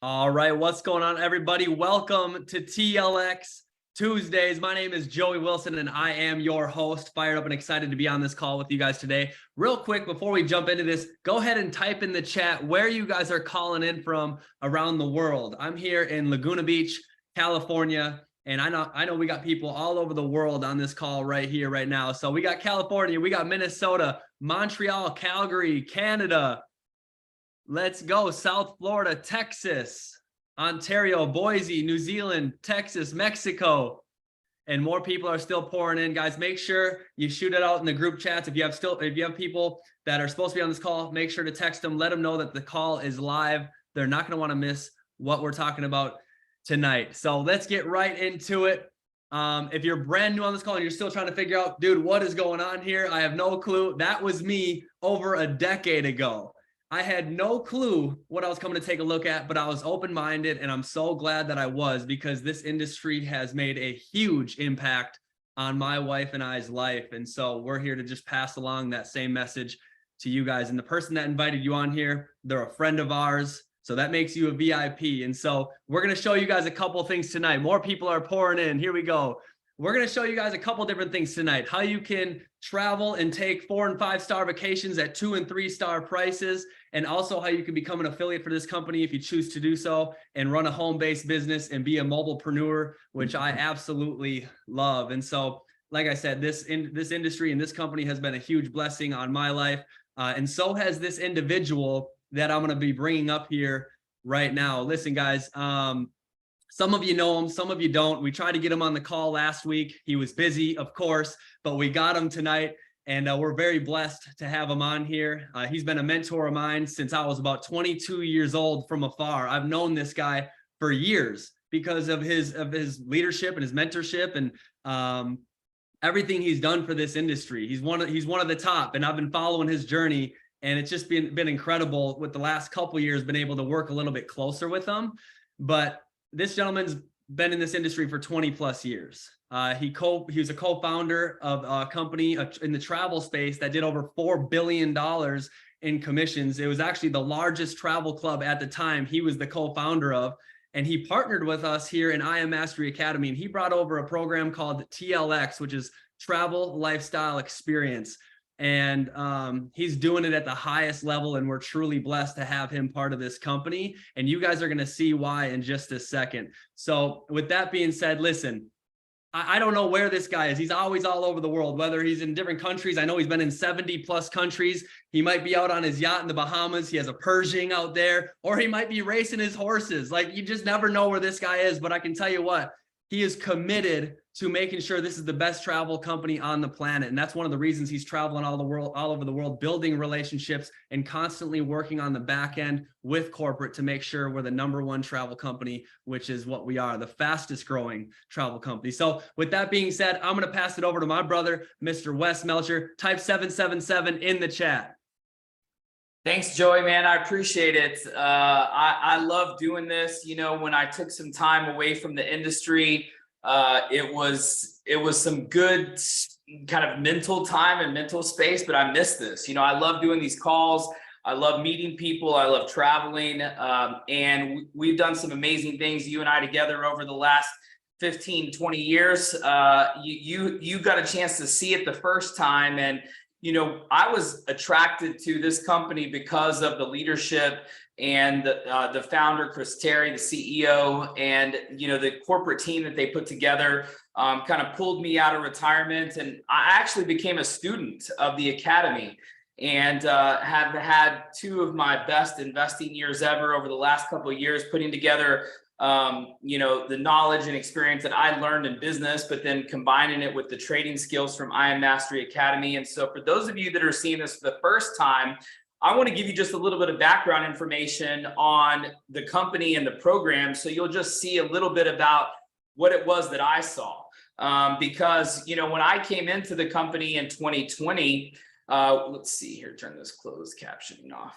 All right, what's going on, everybody? Welcome to TLX Tuesdays. My name is Joey Wilson, and I am your host. Fired up and excited to be on this call with you guys today. Real quick, before we jump into this, go ahead and type in the chat where you guys are calling in from around the world. I'm here in Laguna Beach, California, and I know we got people all over the world on this call right here, right now. So we got California, we got Minnesota, Montreal, Calgary, Canada. Let's go. South Florida, Texas, Ontario, Boise, New Zealand, Texas, Mexico, and more people are still pouring in. Guys, make sure you shoot it out in the group chats. If you have people that are supposed to be on this call, make sure to text them. Let them know that the call is live. They're not going to want to miss what we're talking about tonight. So let's get right into it. If you're brand new on this call and you're still trying to figure out, dude, what is going on here? I have no clue. That was me over a decade ago. I had no clue what I was coming to take a look at, but I was open-minded, and I'm so glad that I was, because this industry has made a huge impact on my wife and I's life. And so we're here to just pass along that same message to you guys. And the person that invited you on here, they're a friend of ours. So that makes you a VIP. And so we're going to show you guys a couple of things tonight. More people are pouring in. Here we go. We're going to show you guys a couple different things tonight. How you can travel and take 4- and 5-star vacations at 2- and 3-star prices. And also how you can become an affiliate for this company if you choose to do so, and run a home-based business and be a mobilepreneur, which I absolutely love. And so, like I said, this industry and this company has been a huge blessing on my life. And so has this individual that I'm going to be bringing up here right now. Listen, guys, some of you know him, some of you don't. We tried to get him on the call last week. He was busy, of course, but we got him tonight, and we're very blessed to have him on here. He's been a mentor of mine since I was about 22 years old from afar. I've known this guy for years because of his leadership and his mentorship and everything he's done for this industry. He's one of the top, and I've been following his journey, and it's just been incredible. With the last couple of years, been able to work a little bit closer with him, but this gentleman's been in this industry for 20 plus years. He was a co-founder of a company in the travel space that did over $4 billion in commissions. It was actually the largest travel club at the time he was the co-founder of. And he partnered with us here in I Am Mastery Academy. And he brought over a program called TLX, which is Travel Lifestyle Experience. And he's doing it at the highest level, and we're truly blessed to have him part of this company, and you guys are going to see why in just a second. So with that being said, listen, I don't know where this guy is. He's always all over the world, whether he's in different countries. I know he's been in 70 plus countries. He might be out on his yacht in the Bahamas. He has a Pershing out there, or he might be racing his horses. Like, you just never know where this guy is. But I can tell you what, he is committed to making sure this is the best travel company on the planet. And that's one of the reasons he's traveling all over the world, building relationships and constantly working on the back end with corporate to make sure we're the #1 travel company, which is what we are, the fastest growing travel company. So with that being said, I'm going to pass it over to my brother, Mr. Wes Melcher. Type 777 in the chat. Thanks, Joey, man. I appreciate it. I love doing this. You know, when I took some time away from the industry, it was some good kind of mental time and mental space, but I miss this. You know, I love doing these calls. I love meeting people. I love traveling. And we've done some amazing things, you and I together, over the last 15, 20 years. You got a chance to see it the first time. And you know, I was attracted to this company because of the leadership and the founder, Chris Terry, the CEO, and, you know, the corporate team that they put together kind of pulled me out of retirement. And I actually became a student of the academy, and have had 2 of my best investing years ever over the last couple of years, putting together you know, the knowledge and experience that I learned in business, but then combining it with the trading skills from I Am Mastery Academy. And so for those of you that are seeing this for the first time, I want to give you just a little bit of background information on the company and the program, so you'll just see a little bit about what it was that I saw. Because, you know, when I came into the company in 2020, let's see here, turn this closed captioning off.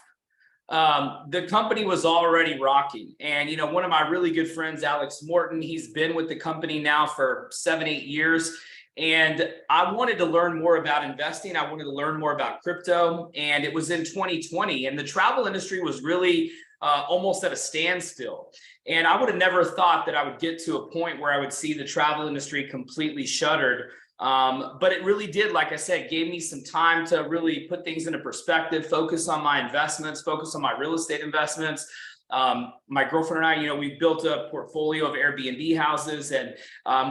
The company was already rocking. And, you know, one of my really good friends, Alex Morton, he's been with the company now for 7-8 years. And I wanted to learn more about investing. I wanted to learn more about crypto. And it was in 2020. And the travel industry was really almost at a standstill. And I would have never thought that I would get to a point where I would see the travel industry completely shuttered. But it really did, like I said, gave me some time to really put things into perspective, focus on my investments, focus on my real estate investments. My girlfriend and I, we've built a portfolio of Airbnb houses, and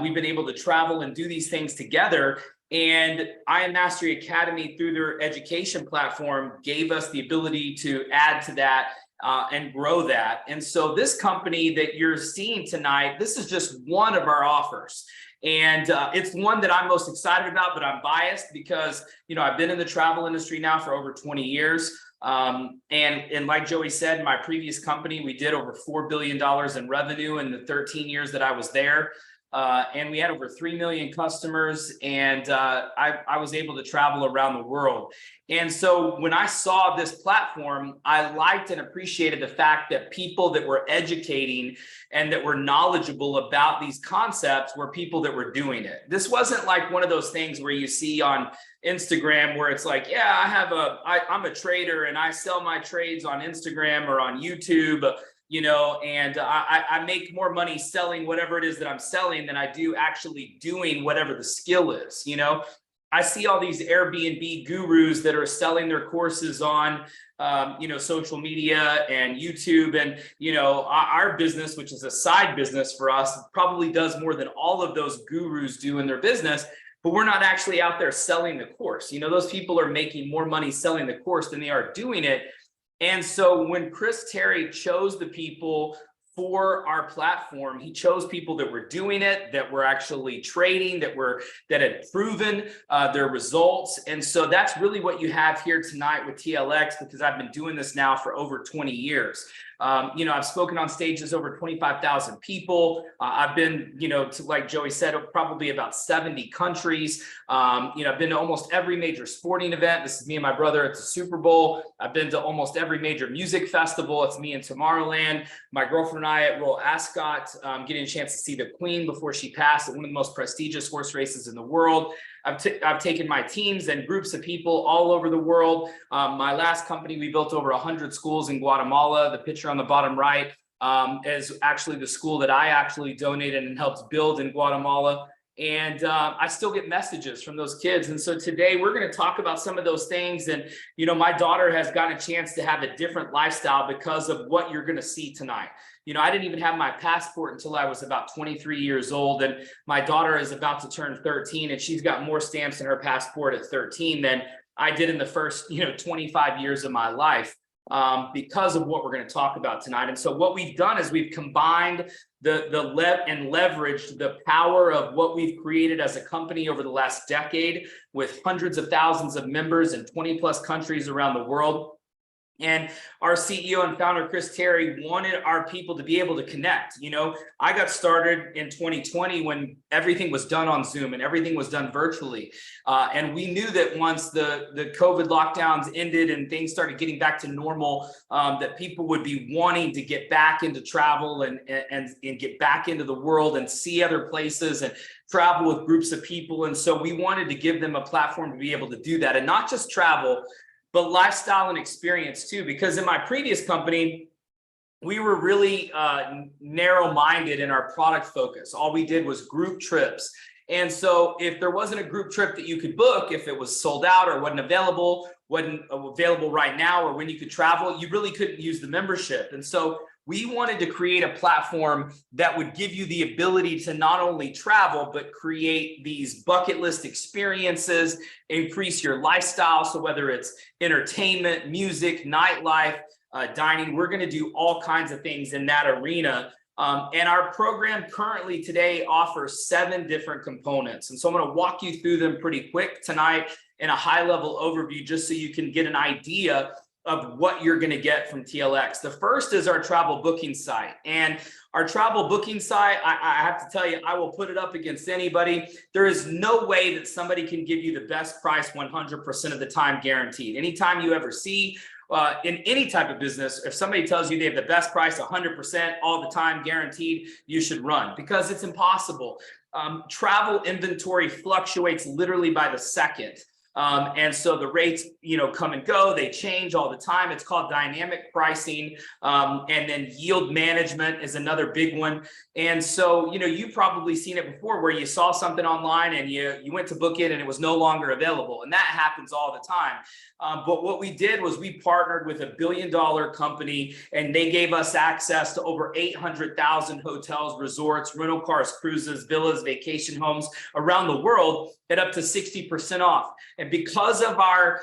we've been able to travel and do these things together. And IM Mastery Academy, through their education platform, gave us the ability to add to that and grow that. And so this company that you're seeing tonight, this is just one of our offers. And it's one that I'm most excited about, but I'm biased because, I've been in the travel industry now for over 20 years. And like Joey said, my previous company, we did over $4 billion in revenue in the 13 years that I was there. And we had over 3 million customers, and I was able to travel around the world. And so when I saw this platform, I liked and appreciated the fact that people that were educating and that were knowledgeable about these concepts were people that were doing it. This wasn't like one of those things where you see on Instagram where it's like, yeah, I'm a trader and I sell my trades on Instagram or on YouTube. And I make more money selling whatever it is that I'm selling than I do actually doing whatever the skill is. I see all these Airbnb gurus that are selling their courses on, social media and YouTube. And, our business, which is a side business for us, probably does more than all of those gurus do in their business. But we're not actually out there selling the course. Those people are making more money selling the course than they are doing it. And so when Chris Terry chose the people for our platform, he chose people that were doing it, that were actually trading, that had proven their results. And so that's really what you have here tonight with TLX, because I've been doing this now for over 20 years. I've spoken on stages over 25,000 people. I've been, like Joey said, probably about 70 countries. I've been to almost every major sporting event. This is me and my brother at the Super Bowl. I've been to almost every major music festival. It's me in Tomorrowland. My girlfriend and I at Royal Ascot, getting a chance to see the Queen before she passed at one of the most prestigious horse races in the world. I've taken my teams and groups of people all over the world. My last company, we built over 100 schools in Guatemala. The picture on the bottom right is actually the school that I actually donated and helped build in Guatemala. And I still get messages from those kids. And so today we're going to talk about some of those things. And, my daughter has gotten a chance to have a different lifestyle because of what you're going to see tonight. I didn't even have my passport until I was about 23 years old. And my daughter is about to turn 13, and she's got more stamps in her passport at 13 than I did in the first, 25 years of my life. Because of what we're going to talk about tonight. And so what we've done is we've combined and leveraged the power of what we've created as a company over the last decade, with hundreds of thousands of members in 20 plus countries around the world. And our CEO and founder, Chris Terry, wanted our people to be able to connect. I got started in 2020 when everything was done on Zoom and everything was done virtually. And we knew that once the COVID lockdowns ended and things started getting back to normal, that people would be wanting to get back into travel and get back into the world and see other places and travel with groups of people. And so we wanted to give them a platform to be able to do that, and not just travel, but lifestyle and experience too. Because in my previous company, we were really narrow-minded in our product focus. All we did was group trips. And so if there wasn't a group trip that you could book, if it was sold out or wasn't available right now, or when you could travel, you really couldn't use the membership. And so we wanted to create a platform that would give you the ability to not only travel, but create these bucket list experiences, increase your lifestyle. So whether it's entertainment, music, nightlife, dining, we're going to do all kinds of things in that arena. And our program currently today offers 7 different components. And so I'm going to walk you through them pretty quick tonight in a high level overview, just so you can get an idea of what you're going to get from TLX. The first is our travel booking site. And our travel booking site, I have to tell you, I will put it up against anybody. There is no way that somebody can give you the best price 100% of the time guaranteed. Anytime you ever see in any type of business, if somebody tells you they have the best price 100% all the time guaranteed, you should run, because it's impossible. Travel inventory fluctuates literally by the second. And so the rates, come and go, they change all the time. It's called dynamic pricing. And then yield management is another big one. And so, you've probably seen it before where you saw something online and you went to book it and it was no longer available. And that happens all the time. But what we did was we partnered with $1 billion company, and they gave us access to over 800,000 hotels, resorts, rental cars, cruises, villas, vacation homes around the world at up to 60% off. And because of our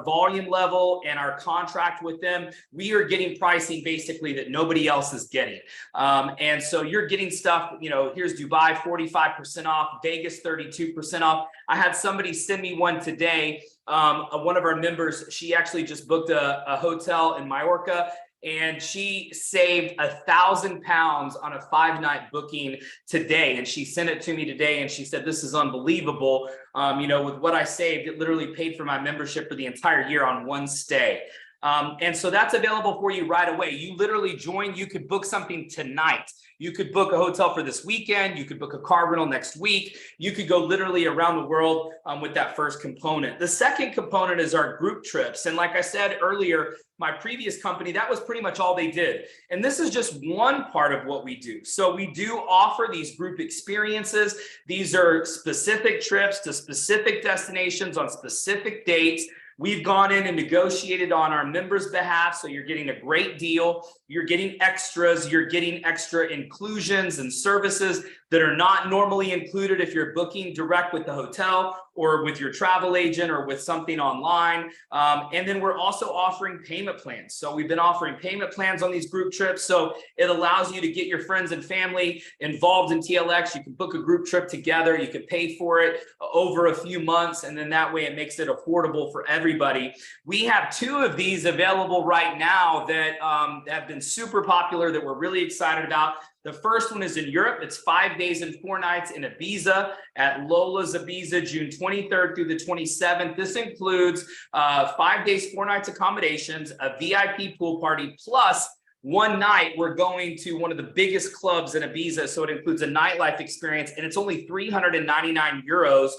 volume level and our contract with them, we are getting pricing basically that nobody else is getting. And so you're getting stuff, here's Dubai, 45% off, Vegas, 32% off. I had somebody send me one today. One of our members, she actually just booked a hotel in Mallorca, and she saved 1,000 pounds on a 5-night booking today. And she sent it to me today, and she said, "This is unbelievable. With what I saved, it literally paid for my membership for the entire year on one stay." And so that's available for you right away. You literally join, you could book something tonight. You could book a hotel for this weekend. You could book a car rental next week. You could go literally around the world with that first component. The second component is our group trips. And like I said earlier, my previous company, that was pretty much all they did. And this is just one part of what we do. So we do offer these group experiences. These are specific trips to specific destinations on specific dates. We've gone in and negotiated on our members' behalf, so you're getting a great deal. You're getting extras. You're getting extra inclusions and services that are not normally included if you're booking direct with the hotel or with your travel agent or with something online. And then we're also offering payment plans. So we've been offering payment plans on these group trips. So it allows you to get your friends and family involved in TLX. You can book a group trip together. You can pay for it over a few months. And then that way it makes it affordable for everybody. We have 2 of these available right now that have been super popular that we're really excited about. The first one is in Europe. It's 5 days and 4 nights in Ibiza at Lola's Ibiza, June 23rd through the 27th. This includes 5 days, 4 nights accommodations, a VIP pool party, plus one night we're going to one of the biggest clubs in Ibiza. So it includes a nightlife experience, and it's only 399 euros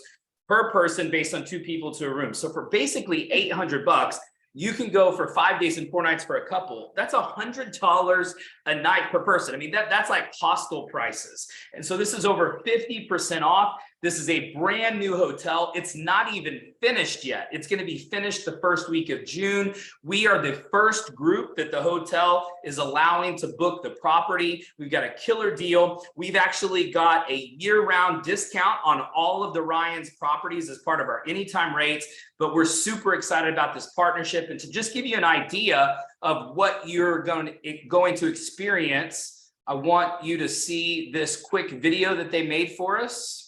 per person based on 2 people to a room. So for basically $800, you can go for 5 days and 4 nights for a couple. That's $100 a night per person. I mean, that's like hostel prices. And so this is over 50% off. This is a brand new hotel. It's not even finished yet. It's going to be finished the first week of June. We are the first group that the hotel is allowing to book the property. We've got a killer deal. We've actually got a year-round discount on all of the Ryan's properties as part of our anytime rates, but we're super excited about this partnership. And to just give you an idea of what you're going to experience, I want you to see this quick video that they made for us.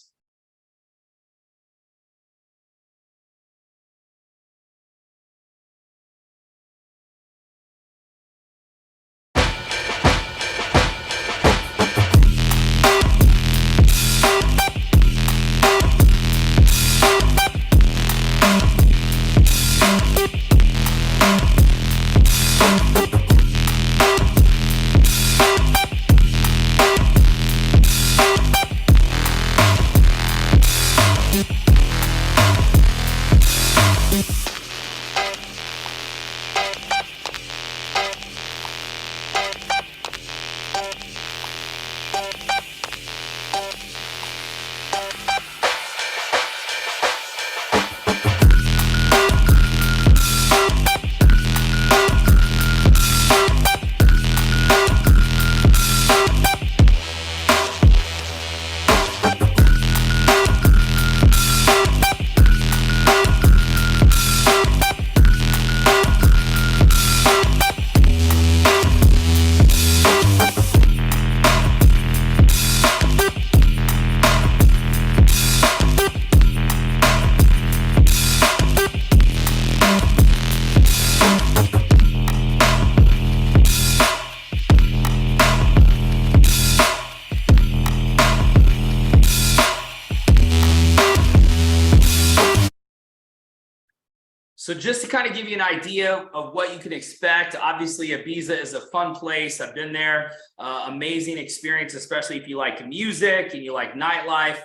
So just to kind of give you an idea of what you can expect, obviously Ibiza is a fun place. I've been there, amazing experience, especially if you like music and you like nightlife.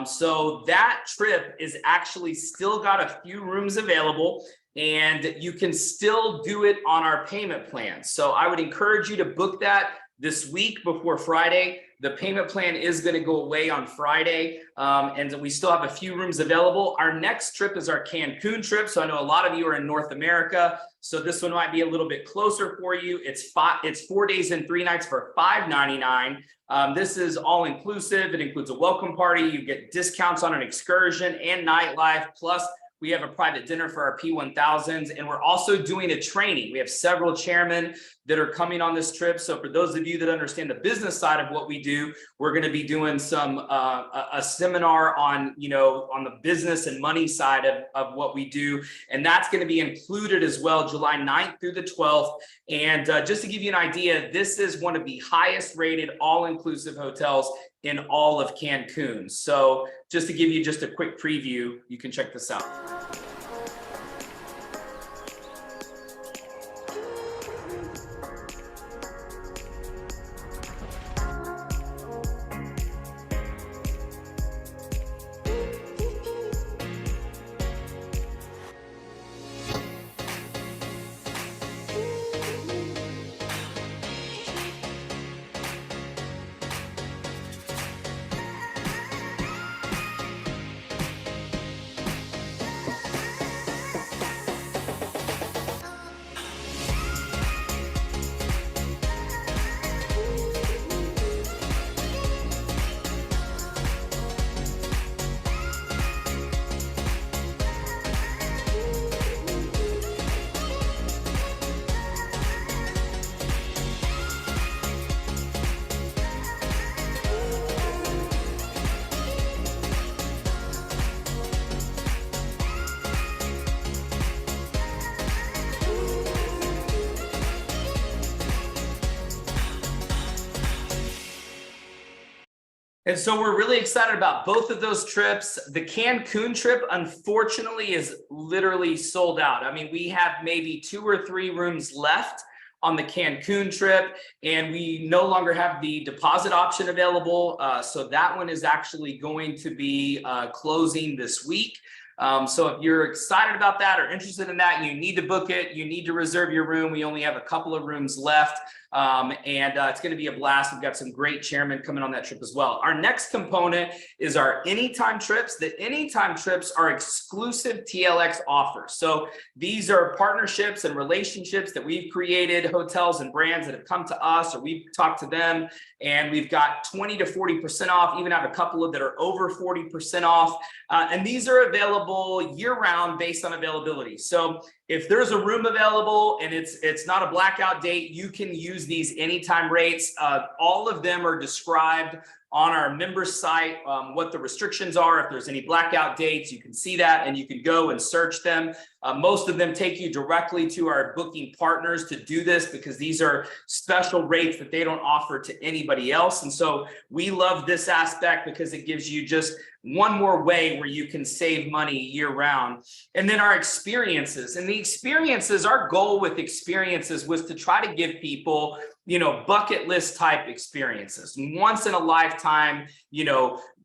So that trip is actually still got a few rooms available, and you can still do it on our payment plan. So I would encourage you to book that this week before Friday. The payment plan is going to go away on Friday, and we still have a few rooms available. Our next trip is our Cancun trip. So I know a lot of you are in North America, so this one might be a little bit closer for you. It's 4 days and 3 nights for $599. This is all inclusive. It includes a welcome party. You get discounts on an excursion and nightlife. Plus, we have a private dinner for our P1000s, and we're also doing a training. We have several chairmen that are coming on this trip. So for those of you that understand the business side of what we do, we're going to be doing some a seminar on, on the business and money side of what we do. And that's going to be included as well, July 9th through the 12th. And just to give you an idea, this is one of the highest rated all-inclusive hotels in all of Cancun. So just to give you just a quick preview, you can check this out. And so we're really excited about both of those trips. The Cancun trip, unfortunately, is literally sold out. I mean, we have maybe 2 or 3 rooms left on the Cancun trip, and we no longer have the deposit option available. So that one is actually going to be closing this week. So if you're excited about that or interested in that, you need to book it. You need to reserve your room. We only have a couple of rooms left. It's going to be a blast. We've got some great chairmen coming on that trip as well. Our next component is our anytime trips. The anytime trips are exclusive TLX offers. So these are partnerships and relationships that we've created, hotels and brands that have come to us, or we've talked to them, and we've got 20 to 40% off, even have a couple of that are over 40% off. And these are available year round based on availability. So if there's a room available and it's not a blackout date, you can use these anytime rates. All of them are described on our member site, what the restrictions are. If there's any blackout dates, you can see that and you can go and search them. Most of them take you directly to our booking partners to do this, because these are special rates that they don't offer to anybody else. And so we love this aspect because it gives you just one more way where you can save money year round. And then our experiences, and the experiences, our goal with experiences was to try to give people, bucket list type experiences, once in a lifetime,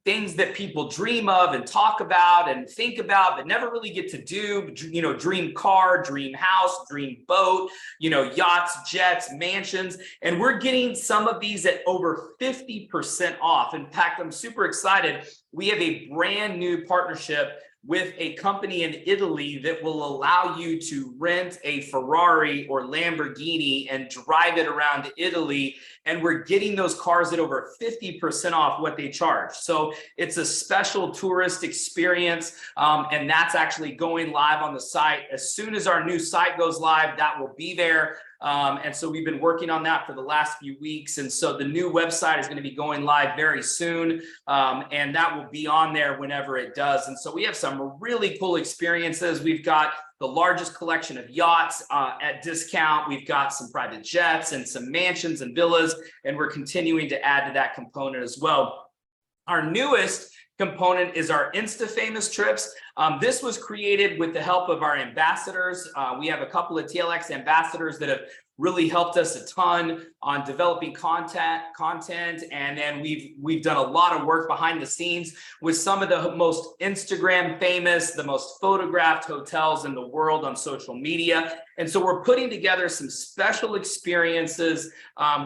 things that people dream of and talk about and think about, but never really get to do, dream car, dream house, dream boat, yachts, jets, mansions. And we're getting some of these at over 50% off. In fact, I'm super excited. We have a brand new partnership with a company in Italy that will allow you to rent a Ferrari or Lamborghini and drive it around Italy. And we're getting those cars at over 50% off what they charge. So it's a special tourist experience. And that's actually going live on the site. As soon as our new site goes live, that will be there. And so we've been working on that for the last few weeks. And so the new website is going to be going live very soon. And that will be on there whenever it does. And so we have some really cool experiences. We've got the largest collection of yachts at discount. We've got some private jets and some mansions and villas, and we're continuing to add to that component as well. Our newest component is our Insta Famous trips. This was created with the help of our ambassadors. We have a couple of TLX ambassadors that have really helped us a ton on developing content, and then we've done a lot of work behind the scenes with some of the most Instagram famous, the most photographed hotels in the world on social media. And so we're putting together some special experiences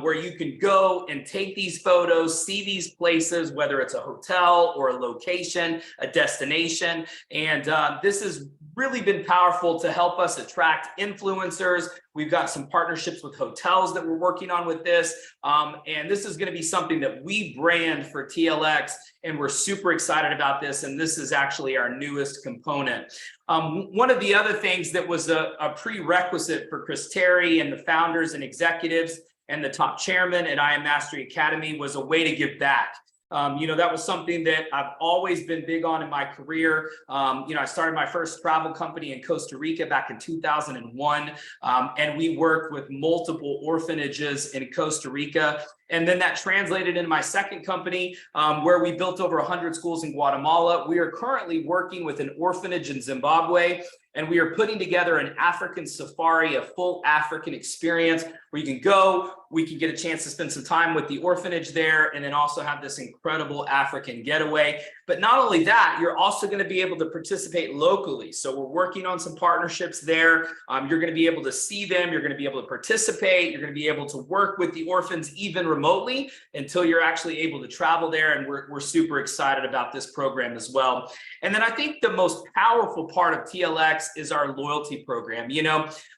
where you can go and take these photos, see these places, whether it's a hotel or a location, a destination. And this has really been powerful to help us attract influencers. We've got some partnerships with hotels that we're working on with this. And this is going to be something that we brand for TLX, and we're super excited about this. And this is actually our newest component. One of the other things that was a prerequisite for Chris Terry and the founders and executives and the top chairman at IM Mastery Academy was a way to give back. That was something that I've always been big on in my career. I started my first travel company in Costa Rica back in 2001, and we worked with multiple orphanages in Costa Rica. And then that translated into my second company, where we built over 100 schools in Guatemala. We are currently working with an orphanage in Zimbabwe, and we are putting together an African safari, a full African experience where you can go, we can get a chance to spend some time with the orphanage there, and then also have this incredible African getaway. But not only that, you're also going to be able to participate locally. So we're working on some partnerships there. You're going to be able to see them. You're going to be able to participate. You're going to be able to work with the orphans even remotely until you're actually able to travel there. And we're super excited about this program as well. And then I think the most powerful part of TLX is our loyalty program.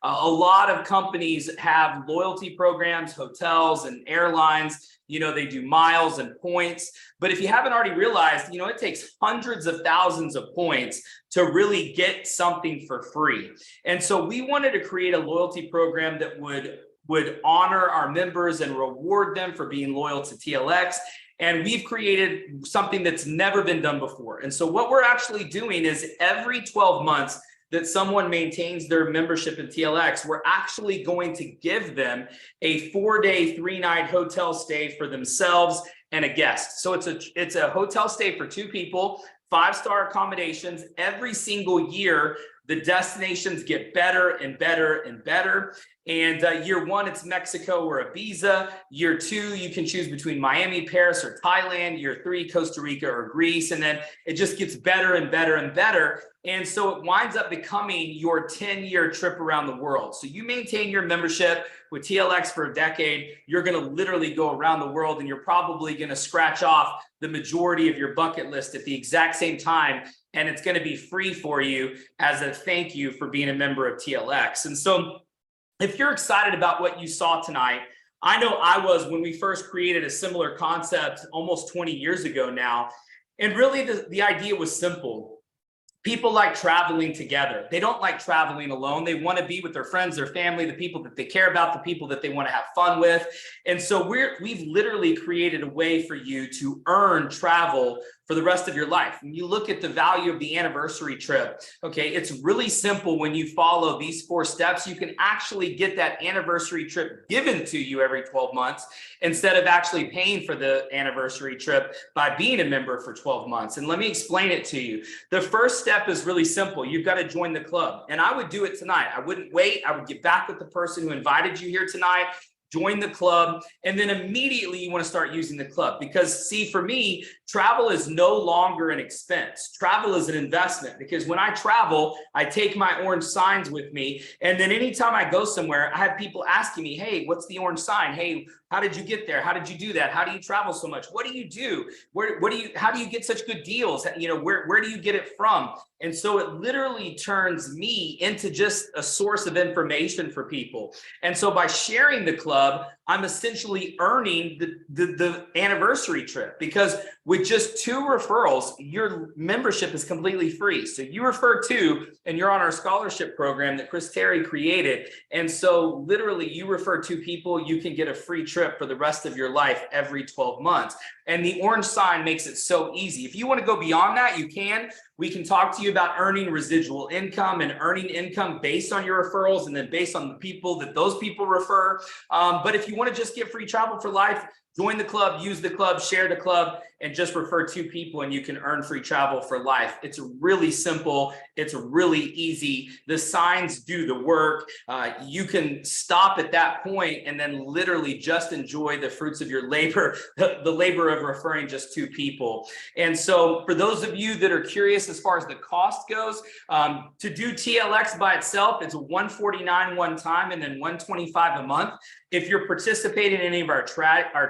A lot of companies have loyalty programs, hotels and airlines. They do miles and points. But if you haven't already realized, it takes hundreds of thousands of points to really get something for free. And so we wanted to create a loyalty program that would honor our members and reward them for being loyal to TLX. And we've created something that's never been done before. And so what we're actually doing is every 12 months that someone maintains their membership in TLX, we're actually going to give them a 4-day, 3-night hotel stay for themselves and a guest. So it's a hotel stay for 2 people, 5-star accommodations. Every single year, the destinations get better and better and better. And year 1, it's Mexico or Ibiza. Year 2, you can choose between Miami, Paris, or Thailand. Year 3, Costa Rica or Greece. And then it just gets better and better and better. And so it winds up becoming your 10-year trip around the world. So you maintain your membership with TLX for a decade, you're going to literally go around the world, and you're probably going to scratch off the majority of your bucket list at the exact same time. And it's going to be free for you as a thank you for being a member of TLX. And so if you're excited about what you saw tonight, I know I was when we first created a similar concept almost 20 years ago now. And really the idea was simple. People like traveling together. They don't like traveling alone. They want to be with their friends, their family, the people that they care about, the people that they want to have fun with. And so we've literally created a way for you to earn travel for the rest of your life. When you look at the value of the anniversary trip, okay, it's really simple. When you follow these 4 steps, you can actually get that anniversary trip given to you every 12 months instead of actually paying for the anniversary trip by being a member for 12 months. And let me explain it to you. The first step is really simple. You've got to join the club. And I would do it tonight. I wouldn't wait. I would get back with the person who invited you here tonight. Join the club, and then immediately you want to start using the club. Because see, for me, travel is no longer an expense. Travel is an investment, because when I travel, I take my orange signs with me. And then anytime I go somewhere, I have people asking me, hey, what's the orange sign? Hey, how did you get there? How did you do that? How do you travel so much? What do you do? How do you get such good deals? Where do you get it from? And so it literally turns me into just a source of information for people. And so by sharing the club, I'm essentially earning the anniversary trip, because with just 2 referrals, your membership is completely free. So you refer 2 and you're on our scholarship program that Chris Terry created. And so literally you refer 2 people, you can get a free trip for the rest of your life every 12 months. And the orange sign makes it so easy. If you want to go beyond that, you can. We can talk to you about earning residual income and earning income based on your referrals and then based on the people that those people refer. But if you want to just get free travel for life, join the club, use the club, share the club, and just refer 2 people and you can earn free travel for life. It's really simple. It's really easy. The signs do the work. You can stop at that point and then literally just enjoy the fruits of your labor, the labor of referring just 2 people. And so for those of you that are curious as far as the cost goes, to do TLX by itself, it's $149 one time and then $125 a month. If you're participating in any of our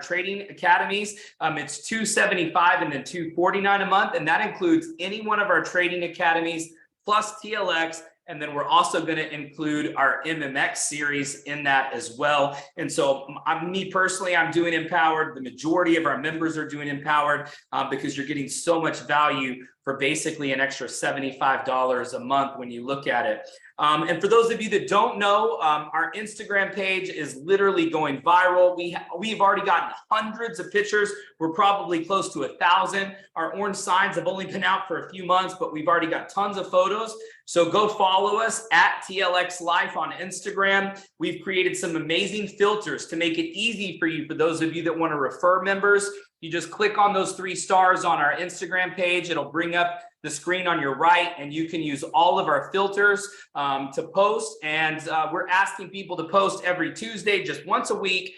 trading academies, it's $275 and then $249 a month. And that includes any one of our trading academies plus TLX. And then we're also going to include our MMX series in that as well. And so me personally, I'm doing Empowered. The majority of our members are doing Empowered because you're getting so much value for basically an extra $75 a month when you look at it. And for those of you that don't know, our Instagram page is literally going viral. We've already gotten hundreds of pictures. We're probably close to 1,000. Our orange signs have only been out for a few months, but we've already got tons of photos. So go follow us at TLX Life on Instagram. We've created some amazing filters to make it easy for you, for those of you that want to refer members. You just click on those 3 stars on our Instagram page. It'll bring up the screen on your right, and you can use all of our filters to post. And we're asking people to post every Tuesday, just once a week.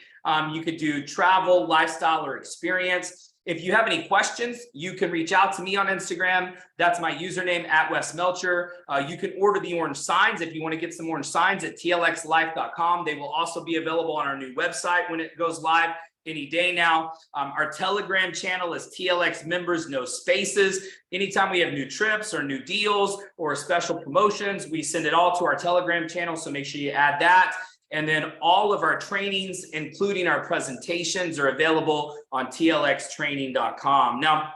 You could do travel, lifestyle, or experience. If you have any questions, you can reach out to me on Instagram. That's my username at Wes Melcher. You can order the orange signs if you want to get some orange signs at tlxlife.com. They will also be available on our new website when it goes live any day now. Our Telegram channel is TLX members, no spaces. Anytime we have new trips or new deals or special promotions, we send it all to our Telegram channel. So make sure you add that. And then all of our trainings, including our presentations, are available on tlxtraining.com. Now,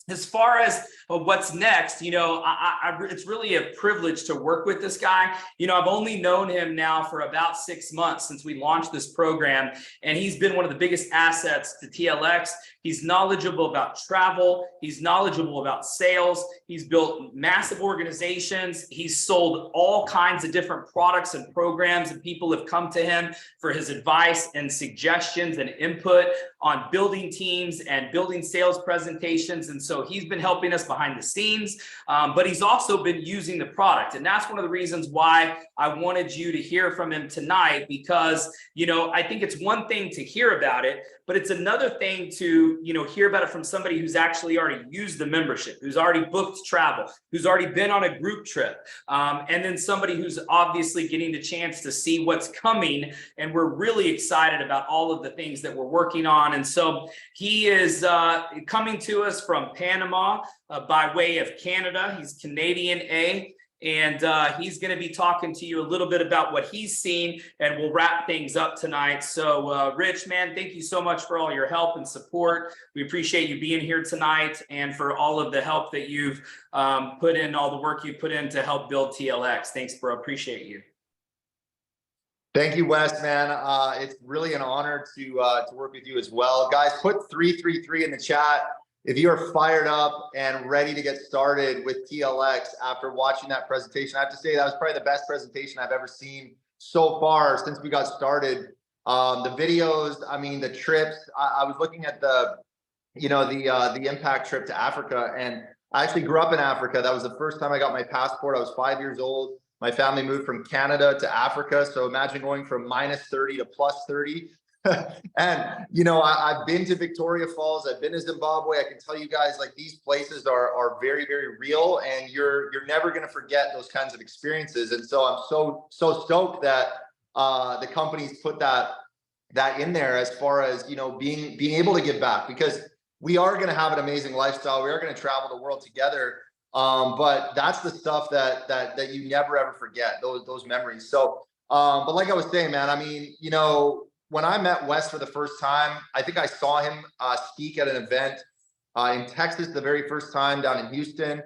as far as what's next, you know, it's really a privilege to work with this guy. You know, I've only known him now for about 6 months since we launched this program, and he's been one of the biggest assets to TLX. He's knowledgeable about travel. He's knowledgeable about sales. He's built massive organizations. He's sold all kinds of different products and programs, and people have come to him for his advice and suggestions and input on building teams and building sales presentations. And so he's been helping us behind the scenes, but he's also been using the product. And that's one of the reasons why I wanted you to hear from him tonight, because, you know, I think it's one thing to hear about it, but it's another thing to, you know, hear about it from somebody who's actually already used the membership, who's already booked travel, who's already been on a group trip, and then somebody who's obviously getting the chance to see what's coming. And we're really excited about all of the things that we're working on. And so he is coming to us from Panama by way of Canada. He's Canadian A. And he's going to be talking to you a little bit about what he's seen, and we'll wrap things up tonight. So Rich, man, thank you so much for all your help and support. We appreciate you being here tonight, and for all of the help that you've put in, all the work you put in to help build TLX. Thanks, bro. Appreciate you. Thank you, Wes, man. It's really an honor to work with you as well. Guys, put 333 in the chat if you are fired up and ready to get started with TLX after watching that presentation. I have to say that was probably the best presentation I've ever seen so far since we got started. The videos, I mean, the trips. I was looking at the impact trip to Africa, and I actually grew up in Africa. That was the first time I got my passport. I was 5 years old. My family moved from Canada to Africa. So imagine going from -30 to +30. And, you know, I've been to Victoria Falls. I've been to Zimbabwe. I can tell you guys, like, these places are very, very real, and you're never going to forget those kinds of experiences. And so I'm so stoked that the companies put that in there, as far as, you know, being able to give back, because we are going to have an amazing lifestyle. We are going to travel the world together. But that's the stuff that you never ever forget, those memories. So, but like I was saying, man, I mean, you know, when I met Wes for the first time, I think I saw him speak at an event in Texas the very first time, down in Houston.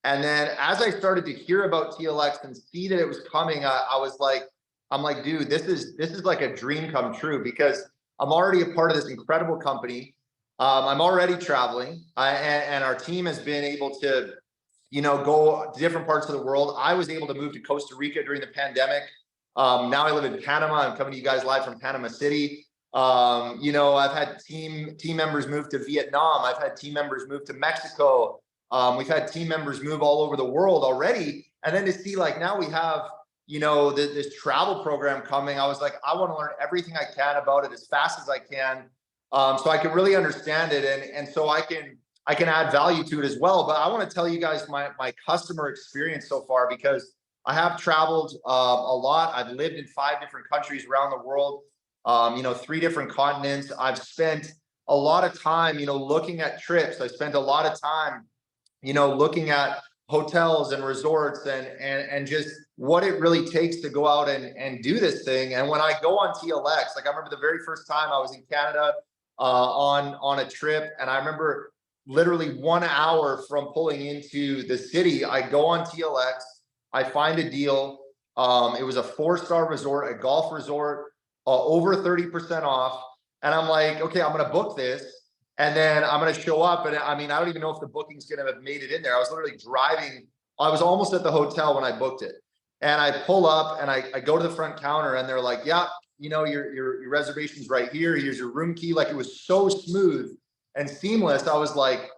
And then as I started to hear about TLX and see that it was coming, I'm like, dude, this is like a dream come true, because I'm already a part of this incredible company. I'm already traveling, and our team has been able to, go to different parts of the world. I was able to move to Costa Rica during the pandemic. Now I live in Panama. I'm coming to you guys live from Panama City. I've had team members move to Vietnam. I've had team members move to Mexico. We've had team members move all over the world already. And then to see like now we have, this travel program coming, I was like, I want to learn everything I can about it as fast as I can. So I can really understand it. And so I can add value to it as well. But I want to tell you guys my customer experience so far, because I have traveled a lot. I've lived in 5 different countries around the world, 3 different continents. I've spent a lot of time, looking at trips. I spent a lot of time, looking at hotels and resorts and just what it really takes to go out and do this thing. And when I go on TLX, like I remember the very first time I was in Canada on a trip, and I remember literally 1 hour from pulling into the city, I go on TLX, I find a deal. It was a 4-star resort, a golf resort, over 30% off. And I'm like, okay, I'm going to book this. And then I'm going to show up. And I mean, I don't even know if the booking's going to have made it in there. I was literally driving. I was almost at the hotel when I booked it. And I pull up and I go to the front counter and they're like, yeah, your reservation's right here. Here's your room key. Like, it was so smooth and seamless. I was like,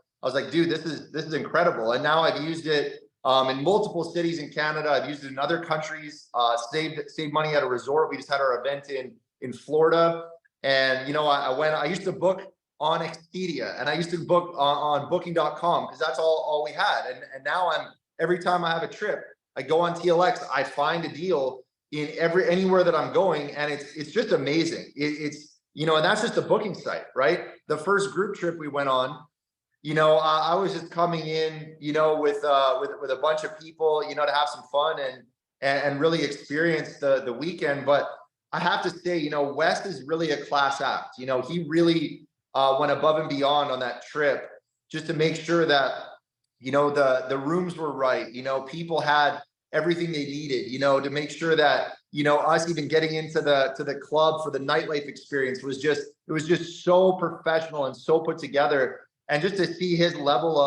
dude, this is incredible. And now I've used it in multiple cities in Canada. I've used it in other countries, saved money at a resort. We just had our event in Florida. And, I used to book on Expedia, and I used to book on booking.com because that's all we had. And now every time I have a trip, I go on TLX, I find a deal in anywhere that I'm going. And it's just amazing. And that's just a booking site, right? The first group trip we went on, I was just coming in, with a bunch of people, to have some fun and really experience the weekend. But I have to say, Wes is really a class act. He really went above and beyond on that trip just to make sure that, the rooms were right. People had everything they needed, to make sure that, us even getting into the club for the nightlife experience was just so professional and so put together. And just to see his level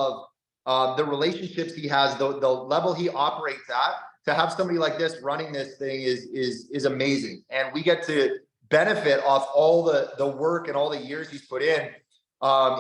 of the relationships he has, the level he operates at, to have somebody like this running this thing is amazing. And we get to benefit off all the work and all the years he's put in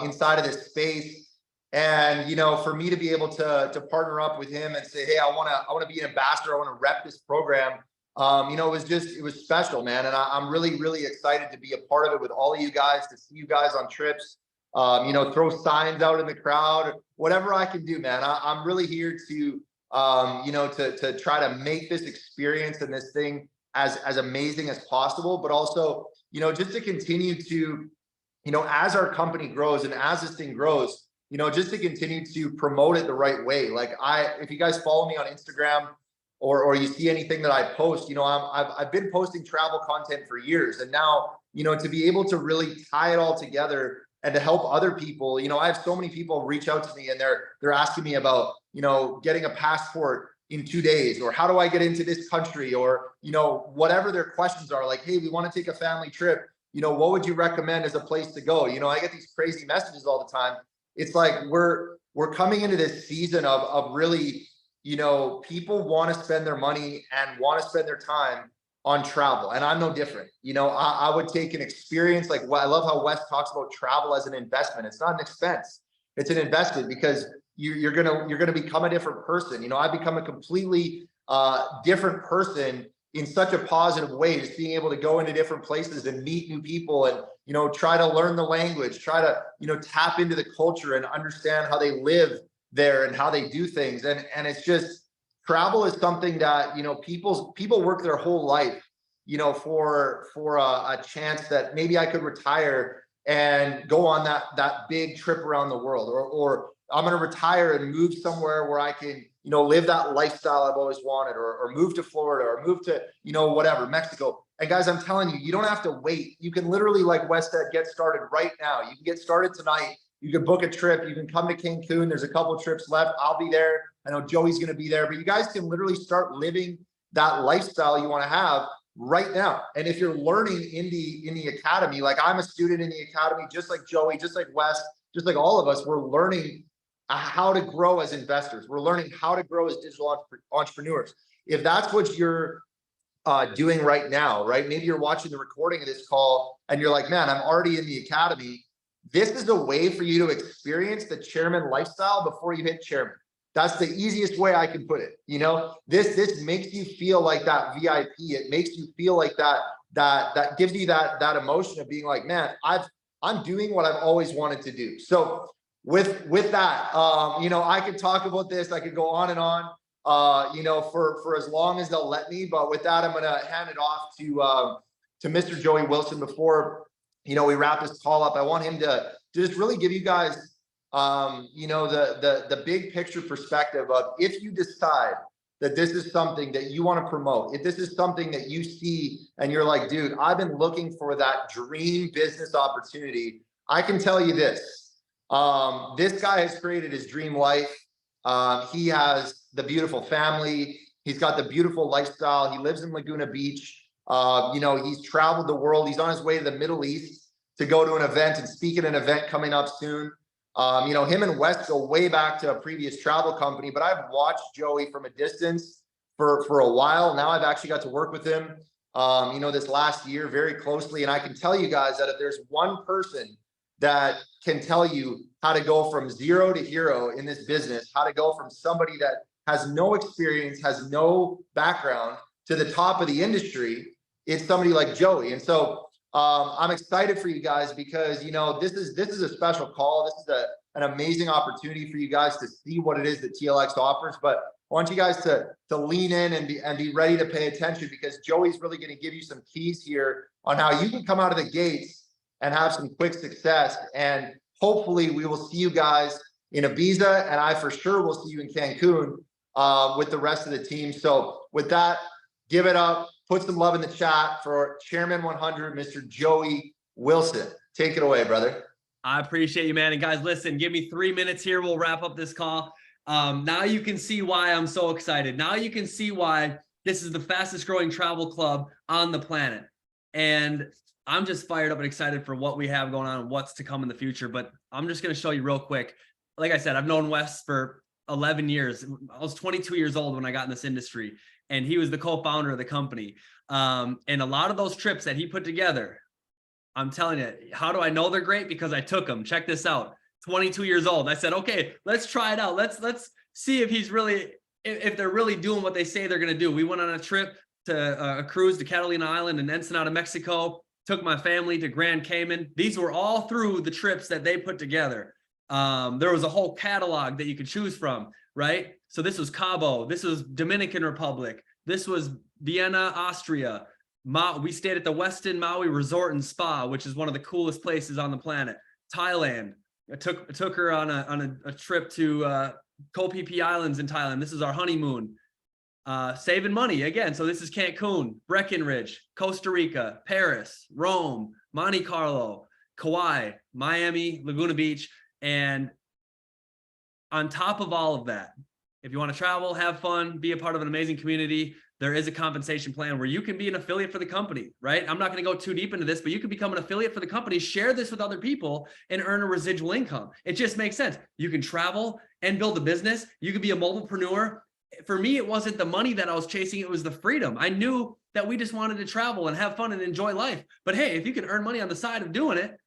inside of this space. And, for me to be able to partner up with him and say, hey, I want to be an ambassador, I want to rep this program. It was special, man. And I'm really, really excited to be a part of it with all of you guys, to see you guys on trips, throw signs out in the crowd, whatever I can do, man. I'm really here to try to make this experience and this thing as amazing as possible, but also, just to continue to, as our company grows and as this thing grows, just to continue to promote it the right way. Like if you guys follow me on Instagram or you see anything that I post, I've been posting travel content for years. And now, to be able to really tie it all together and to help other people, I have so many people reach out to me and they're asking me about, getting a passport in 2 days, or how do I get into this country, or, whatever their questions are, like, hey, we want to take a family trip. What would you recommend as a place to go? I get these crazy messages all the time. It's like, we're coming into this season of really, people want to spend their money and want to spend their time on travel. And I'm no different. I would take an experience like, I love how Wes talks about travel as an investment. It's not an expense. It's an investment, because you're gonna become a different person. I've become a completely different person in such a positive way, just being able to go into different places and meet new people and, try to learn the language, try to, tap into the culture and understand how they live there and how they do things. And it's just, travel is something that, people work their whole life, for a chance that maybe I could retire and go on that big trip around the world, or I'm going to retire and move somewhere where I can, live that lifestyle I've always wanted, or move to Florida, or move to, whatever, Mexico. And guys, I'm telling you, you don't have to wait. You can literally, like Wes said, get started right now. You can get started tonight. You can book a trip. You can come to Cancun. There's a couple of trips left. I'll be there. I know Joey's going to be there, but you guys can literally start living that lifestyle you want to have right now. And if you're learning in the academy, like I'm a student in the academy, just like Joey, just like Wes, just like all of us, we're learning how to grow as investors. We're learning how to grow as digital entrepreneurs. If that's what you're doing right now, right? Maybe you're watching the recording of this call and you're like, man, I'm already in the academy. This is a way for you to experience the chairman lifestyle before you hit chairman. That's the easiest way I can put it. You know, this makes you feel like that VIP. It makes you feel like that gives you that emotion of being like, man, I'm doing what I've always wanted to do. So with that, you know, I could talk about this. I could go on and on. You know, for as long as they'll let me. But with that, I'm going to hand it off to Mr. Joey Wilson. Before, you know, we wrap this call up, I want him to just really give you guys, you know, the big picture perspective of, if you decide that this is something that you want to promote, if this is something that you see and you're like, dude, I've been looking for that dream business opportunity. I can tell you this, this guy has created his dream life. He has the beautiful family. He's got the beautiful lifestyle. He lives in Laguna Beach. You know, he's traveled the world. He's on his way to the Middle East to go to an event and speak at an event coming up soon. You know, him and Wes go way back to a previous travel company, but I've watched Joey from a distance for a while. Now I've actually got to work with him, you know, this last year very closely. And I can tell you guys that if there's one person that can tell you how to go from zero to hero in this business, how to go from somebody that has no experience, has no background, to the top of the industry, it's somebody like Joey. And so I'm excited for you guys because, you know, this is a special call. This is an amazing opportunity for you guys to see what it is that TLX offers. But I want you guys to lean in and be ready to pay attention, because Joey's really going to give you some keys here on how you can come out of the gates and have some quick success. And hopefully we will see you guys in Ibiza, and I for sure will see you in Cancun with the rest of the team. So with that, give it up, put some love in the chat for Chairman 100, Mr. Joey Wilson. Take it away, brother. I appreciate you, man. And guys, listen, give me 3 minutes here. We'll wrap up this call. Now you can see why I'm so excited. Now you can see why this is the fastest growing travel club on the planet. And I'm just fired up and excited for what we have going on and what's to come in the future. But I'm just going to show you real quick. Like I said, I've known Wes for 11 years. I was 22 years old when I got in this industry, and he was the co-founder of the company. And a lot of those trips that he put together, I'm telling you, how do I know they're great? Because I took them. Check this out. 22 years old. I said, okay, let's try it out. Let's see if they're really doing what they say they're going to do. We went on a trip to a cruise to Catalina Island and Ensenada, Mexico. Took my family to Grand Cayman. These were all through the trips that they put together. There was a whole catalog that you could choose from, right? So this was Cabo. This was Dominican Republic. This was Vienna, Austria. We stayed at the Westin Maui Resort and Spa, which is one of the coolest places on the planet. Thailand. I took her on a trip to Koh Phi Phi Islands in Thailand. This is our honeymoon. Saving money again. So this is Cancun, Breckenridge, Costa Rica, Paris, Rome, Monte Carlo, Kauai, Miami, Laguna Beach. And on top of all of that, if you want to travel, have fun, be a part of an amazing community, there is a compensation plan where you can be an affiliate for the company, right? I'm not going to go too deep into this, but you can become an affiliate for the company, share this with other people, and earn a residual income. It just makes sense. You can travel and build a business. You can be a mobilepreneur. For me, it wasn't the money that I was chasing. It was the freedom. I knew that we just wanted to travel and have fun and enjoy life. But hey, if you can earn money on the side of doing it,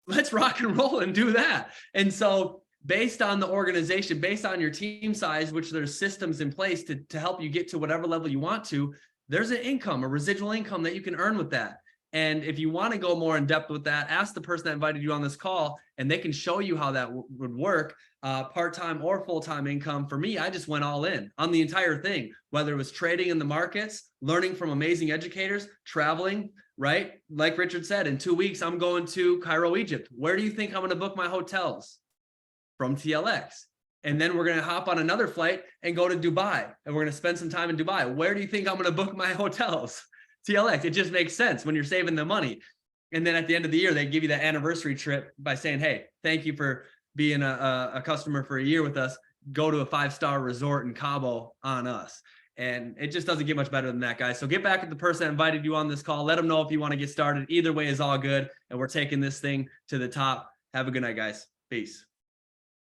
let's rock and roll and do that. And so based on the organization, based on your team size, which there's systems in place to help you get to whatever level you want to, there's an income, a residual income that you can earn with that. And if you want to go more in depth with that, ask the person that invited you on this call, and they can show you how that would work, part-time or full-time income. For me, I just went all in on the entire thing, whether it was trading in the markets, learning from amazing educators, traveling, right? Like Richard said, in 2 weeks, I'm going to Cairo, Egypt. Where do you think I'm going to book my hotels? From TLX. And then we're going to hop on another flight and go to Dubai, and we're going to spend some time in Dubai. Where do you think I'm going to book my hotels? TLX. It just makes sense when you're saving the money. And then at the end of the year, they give you that anniversary trip by saying, hey, thank you for being a customer for a year with us. Go to a 5-star resort in Cabo on us. And it just doesn't get much better than that, guys. So get back at the person that invited you on this call. Let them know if you want to get started. Either way is all good. And we're taking this thing to the top. Have a good night, guys. Peace.